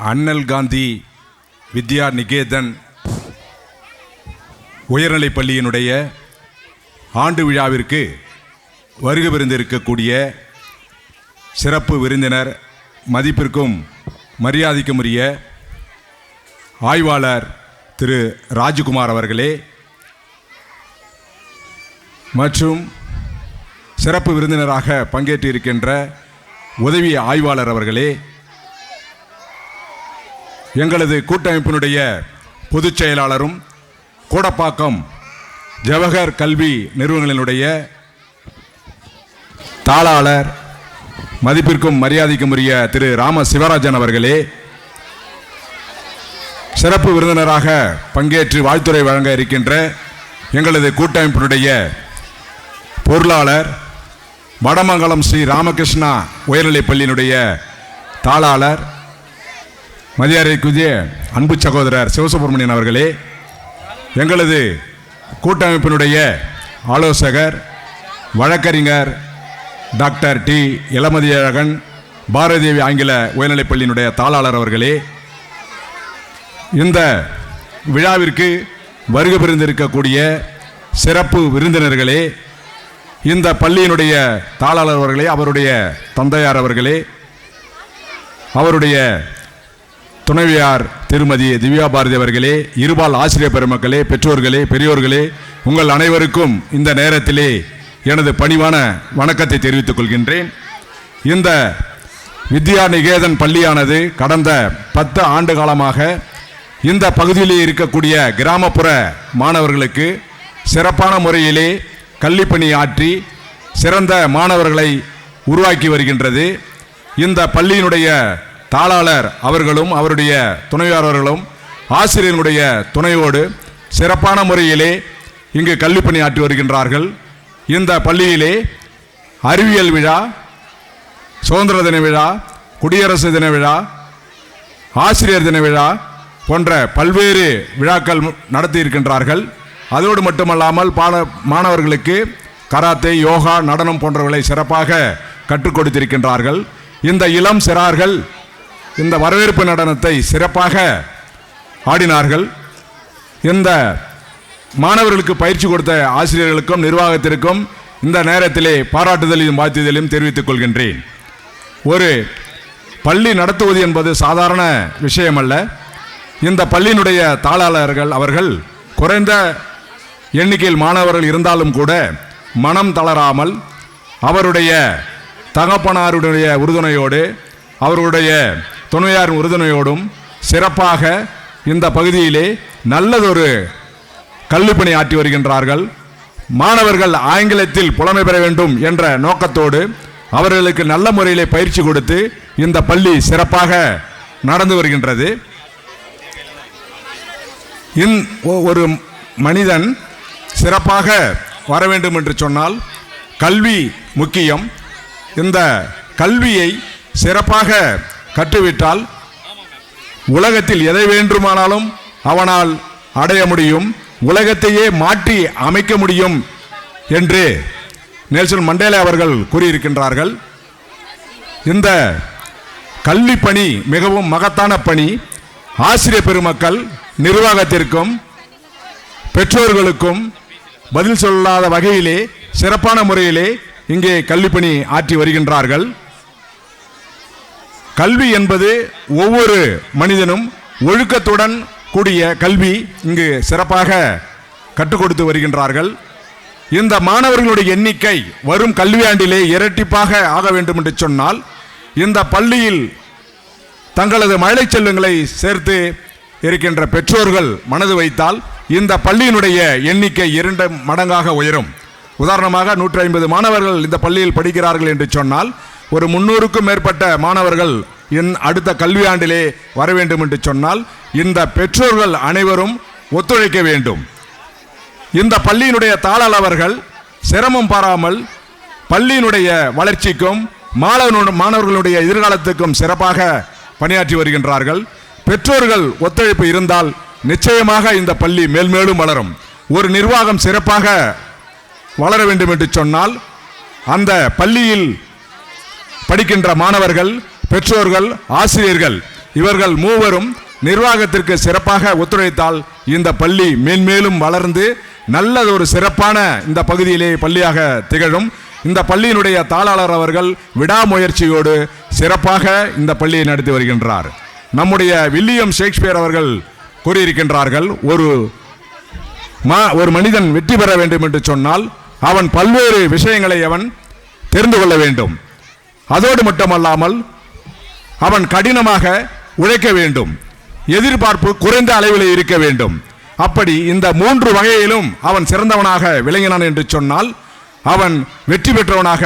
அண்ணல் காந்தி வித்யா நிகேதன் உயர்நிலைப் பள்ளியினுடைய ஆண்டு விழாவிற்கு வருகை புரிந்திருக்கக்கூடிய சிறப்பு விருந்தினர், மதிப்பிற்கும் மரியாதைக்கும் உரிய ஆய்வாளர் திரு ராஜகுமார் அவர்களே மற்றும் சிறப்பு விருந்தினராக பங்கேற்றிருக்கின்ற உதவி ஆய்வாளர் அவர்களே, எங்களது கூட்டமைப்பினுடைய பொதுச் செயலாளரும் கோடப்பாக்கம் ஜவஹர் கல்வி நிறுவனங்களினுடைய தாளாளர், மதிப்பிற்கும் மரியாதைக்கும் உரிய திரு ராம சிவராஜன் அவர்களே, சிறப்பு விருந்தினராக பங்கேற்று வாழ்த்துரை வழங்க இருக்கின்ற எங்களது கூட்டமைப்பினுடைய பொருளாளர், வடமங்கலம் ஸ்ரீ ராமகிருஷ்ணா உயர்நிலைப் பள்ளியினுடைய தாளாளர், மரியாதைக்குரிய அன்பு சகோதரர் சிவசுப்பிரமணியன் அவர்களே, எங்களது கூட்டமைப்பினுடைய ஆலோசகர் வழக்கறிஞர் டாக்டர் டி இளமதியழகன் பாரதிதேவி ஆங்கில உயர்நிலைப் பள்ளியினுடைய தாளாளர் அவர்களே, இந்த விழாவிற்கு வருகை புரிந்திருக்கக்கூடிய சிறப்பு விருந்தினர்களே, இந்த பள்ளியினுடைய தாளாளர் அவர்களே, அவருடைய தந்தையார் அவர்களே, அவருடைய துணைவியார் திருமதி திவ்யா பாரதி அவர்களே, இருபால் ஆசிரியர் பெருமக்களே, பெற்றோர்களே, பெரியோர்களே, உங்கள் அனைவருக்கும் இந்த நேரத்திலே எனது பணிவான வணக்கத்தை தெரிவித்துக் கொள்கின்றேன். இந்த வித்யா நிகேதன் பள்ளியானது கடந்த 10 ஆண்டு காலமாக இந்த பகுதியிலே இருக்கக்கூடிய கிராமப்புற மாணவர்களுக்கு சிறப்பான முறையிலே கல்விப்பணி ஆற்றி சிறந்த மாணவர்களை உருவாக்கி வருகின்றது. இந்த பள்ளியினுடைய தாளாளர் அவர்களும் அவருடைய துணைவியாளர்களும் ஆசிரியர்களுடைய துணையோடு சிறப்பான முறையிலே இங்கு கல்விப்பணி ஆற்றி வருகின்றார்கள். இந்த பள்ளியிலே அறிவியல் விழா, சுதந்திர தின விழா, குடியரசு தின விழா, ஆசிரியர் தின விழா போன்ற பல்வேறு விழாக்கள் நடத்தி இருக்கின்றார்கள். அதோடு மட்டுமல்லாமல் மாணவர்களுக்கு கராத்தே, யோகா, நடனம் போன்றவர்களை சிறப்பாக கற்றுக் கொடுத்திருக்கின்றார்கள். இந்த இளம் சிறார்கள் இந்த வரவேற்பு நடனத்தை சிறப்பாக ஆடினார்கள். இந்த மாணவர்களுக்கு பயிற்சி கொடுத்த ஆசிரியர்களுக்கும் நிர்வாகத்திற்கும் இந்த நேரத்திலே பாராட்டுதலையும் வாழ்த்துதலையும் தெரிவித்துக் கொள்கின்றேன். ஒரு பள்ளி நடத்துவது என்பது சாதாரண விஷயமல்ல. இந்த பள்ளியினுடைய தாளாளர்கள் அவர்கள் குறைந்த எண்ணிக்கையில் மாணவர்கள் இருந்தாலும் கூட மனம் தளராமல் அவருடைய தகப்பனாருடைய உறுதுணையோடு அவர்களுடைய துணையார் உறுதுணையோடும் சிறப்பாக இந்த பகுதியிலே நல்லதொரு கல்விப்பணி ஆற்றி வருகின்றார்கள். மாணவர்கள் ஆங்கிலத்தில் புலமை பெற வேண்டும் என்ற நோக்கத்தோடு அவர்களுக்கு நல்ல முறையிலே பயிற்சி கொடுத்து இந்த பள்ளி சிறப்பாக நடந்து வருகின்றது. ஒரு மனிதன் சிறப்பாக வர வேண்டும் என்று சொன்னால் கல்வி முக்கியம். இந்த கல்வியை சிறப்பாக கற்றுவிட்டால் உலகத்தில் எதை வேண்டுமானாலும் அவனால் அடைய முடியும், உலகத்தையே மாற்றி அமைக்க முடியும் என்று நெல்சன் மண்டேலா அவர்கள் கூறியிருக்கின்றார்கள். இந்த கல்வி பணி மிகவும் மகத்தான பணி. ஆசிரியர் பெருமக்கள் நிர்வாகத்திற்கும் பெற்றோர்களுக்கும் பதில் சொல்லாத வகையிலே சிறப்பான முறையிலே இங்கே கல்விப்பணி ஆற்றி வருகின்றார்கள். கல்வி என்பது ஒவ்வொரு மனிதனும் ஒழுக்கத்துடன் கூடிய கல்வி இங்கு சிறப்பாக கற்றுக் கொடுத்து வருகின்றார்கள். இந்த மாணவர்களுடைய எண்ணிக்கை வரும் கல்வியாண்டிலே இரட்டிப்பாக ஆக வேண்டும் என்று சொன்னால் இந்த பள்ளியில் தங்களது மழலை செல்வங்களை சேர்த்து இருக்கின்ற பெற்றோர்கள் மனது வைத்தால் இந்த பள்ளியினுடைய எண்ணிக்கை 2 மடங்காக உயரும். உதாரணமாக 150 மாணவர்கள் இந்த பள்ளியில் படிக்கிறார்கள் என்று சொன்னால் ஒரு 300க்கும் மேற்பட்ட மாணவர்கள் அடுத்த கல்வியாண்டிலே வர வேண்டும் என்று சொன்னால் இந்த பெற்றோர்கள் அனைவரும் ஒத்துழைக்க வேண்டும். இந்த பள்ளியினுடைய தாளாளர்கள் சிரமம் பாராமல் பள்ளியினுடைய வளர்ச்சிக்கும் மாணவர்களுடைய எதிர்காலத்துக்கும் சிறப்பாக பணியாற்றி வருகின்றார்கள். பெற்றோர்கள் ஒத்துழைப்பு இருந்தால் நிச்சயமாக இந்த பள்ளி மேல்மேலும் வளரும். ஒரு நிர்வாகம் சிறப்பாக வளர வேண்டும் என்று சொன்னால் அந்த பள்ளியில் படிக்கின்ற மாணவர்கள், பெற்றோர்கள், ஆசிரியர்கள் இவர்கள் மூவரும் நிர்வாகத்திற்கு சிறப்பாக ஒத்துழைத்தால் இந்த பள்ளி மேன்மேலும் வளர்ந்து நல்லதொரு சிறப்பான இந்த பகுதியிலே பள்ளியாக திகழும். இந்த பள்ளியினுடைய தாளாளர் அவர்கள் விடாமுயற்சியோடு சிறப்பாக இந்த பள்ளியை நடத்தி வருகின்றார். நம்முடைய வில்லியம் ஷேக்ஸ்பியர் அவர்கள் கூறியிருக்கின்றார்கள், ஒரு மனிதன் வெற்றி பெற வேண்டும் என்று சொன்னால் அவன் பல்வேறு விஷயங்களை அவன் தெரிந்து கொள்ள வேண்டும். அதோடு மட்டுமல்லாமல் அவன் கடினமாக உழைக்க வேண்டும், எதிர்பார்ப்பு குறைந்த அளவில் இருக்க வேண்டும். அப்படி இந்த 3 வகையிலும் அவன் சிறந்தவனாக விளங்கினான் என்று சொன்னால் அவன் வெற்றி பெற்றவனாக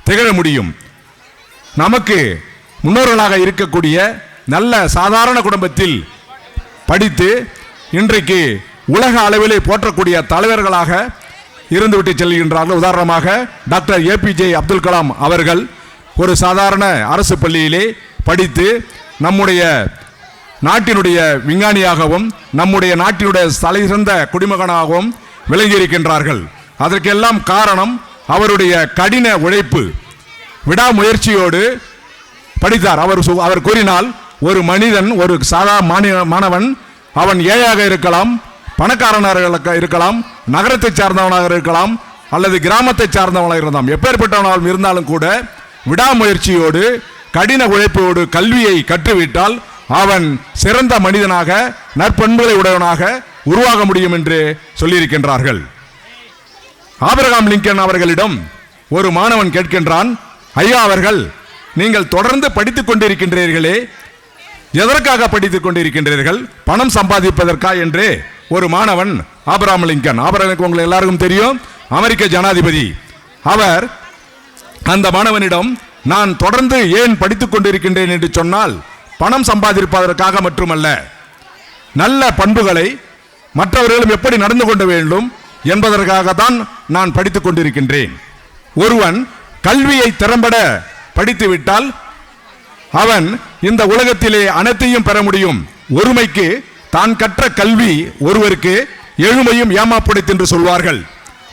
திகழ முடியும். நமக்கு முன்னோர்களாக இருக்கக்கூடிய நல்ல சாதாரண குடும்பத்தில் படித்து இன்றைக்கு உலக அளவிலே போற்றக்கூடிய தலைவர்களாக இருந்துவிட்டு செல்கின்றார்கள். உதாரணமாக டாக்டர் APJ அப்துல் கலாம் அவர்கள் ஒரு சாதாரண அரசு பள்ளியிலே படித்து நம்முடைய நாட்டினுடைய விஞ்ஞானியாகவும் நம்முடைய நாட்டினுடைய தலைசிறந்த குடிமகனாகவும் விளங்கியிருக்கின்றார்கள். அதற்கெல்லாம் காரணம் அவருடைய கடின உழைப்பு, விடாமுயற்சியோடு படித்தார். அவர் கூறினால் ஒரு மனிதன், ஒரு மாணவன், அவன் ஏழையாக இருக்கலாம், பணக்காரனாக இருக்கலாம், நகரத்தை சார்ந்தவனாக இருக்கலாம், அல்லது கிராமத்தை சார்ந்தவனாக இருக்கலாம், எப்பேற்பட்டவனாக இருந்தாலும் கூட விடாமுயற்சியோடு கடின உழைப்போடு கல்வியை கற்றுவிட்டால் அவன் சிறந்த மனிதனாக நற்பண்புகளை உடையவனாக உருவாக முடியும் என்று சொல்லியிருக்கின்றார்கள். ஆபிரகாம் லிங்கன் அவர்களிடம் ஒரு மாணவன் கேட்கின்றான், ஐயா அவர்கள், நீங்கள் தொடர்ந்து படித்துக் கொண்டிருக்கின்றீர்களே, எதற்காக படித்துக் கொண்டிருக்கின்றீர்கள்? பணம் சம்பாதிப்பதற்கா என்று ஒரு மாணவன் ஆபிரகாம் லிங்கன், உங்களுக்கு எல்லாருக்கும் தெரியும், அமெரிக்க ஜனாதிபதி, அவர் அந்த மாணவனிடம், நான் தொடர்ந்து ஏன் படித்துக் கொண்டிருக்கின்றேன் என்று சொன்னால் பணம் சம்பாதிப்பதற்காக மட்டுமல்ல, நல்ல பண்புகளை மற்றவர்களும் எப்படி நடந்து கொள்ள வேண்டும் என்பதற்காகத்தான் நான் படித்துக் கொண்டிருக்கின்றேன். ஒருவன் கல்வியை திறம்பட படித்துவிட்டால் அவன் இந்த உலகத்திலே அனைத்தையும் பெற முடியும். ஒருமைக்கு தான் கற்ற கல்வி ஒருவருக்கு எழுமையும் ஏமாப்புடைத்து என்று சொல்வார்கள்.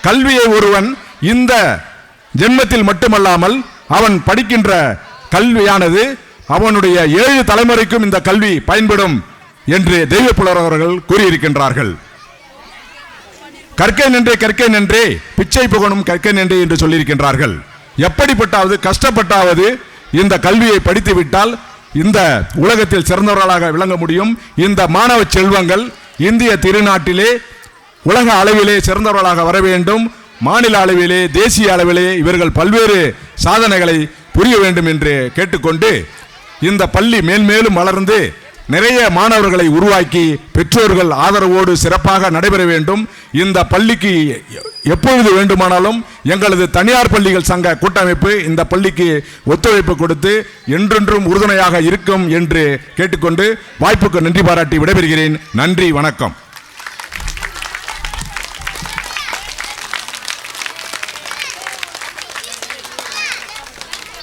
கல்வியை ஒருவன் இந்த ஜென்மத்தில் மட்டுமல்லாமல் அவன் படிக்கின்ற கல்வியானது அவனுடைய 7 தலைமுறைக்கும் இந்த கல்வி பயன்படும் என்று தெய்வ புலவர் அவர்கள் கூறியிருக்கின்றார்கள். கற்கை நின்றே பிச்சை புகணும் கற்கை நின்றே என்று சொல்லியிருக்கின்றார்கள். எப்படிப்பட்டாவது கஷ்டப்பட்டாவது இந்த கல்வியை படித்துவிட்டால் இந்த உலகத்தில் சிறந்தவர்களாக விளங்க முடியும். இந்த மாணவ செல்வங்கள் இந்திய திருநாட்டிலே உலக அளவிலே சிறந்தவர்களாக வர வேண்டும். மாநில அளவிலே, தேசிய அளவிலே இவர்கள் பல்வேறு சாதனைகளை புரிய வேண்டும் என்று கேட்டுக்கொண்டு இந்த பள்ளி மேன்மேலும் வளர்ந்து நிறைய மாணவர்களை உருவாக்கி பெற்றோர்கள் ஆதரவோடு சிறப்பாக நடைபெற வேண்டும். இந்த பள்ளிக்கு எப்பொழுது வேண்டுமானாலும் எங்களது தனியார் பள்ளிகள் சங்க கூட்டமைப்பு இந்த பள்ளிக்கு ஒத்துழைப்பு கொடுத்து என்றென்றும் உறுதுணையாக இருக்கும் என்று கேட்டுக்கொண்டு வாய்ப்புக்கு நன்றி பாராட்டி விடைபெறுகிறேன். நன்றி, வணக்கம்.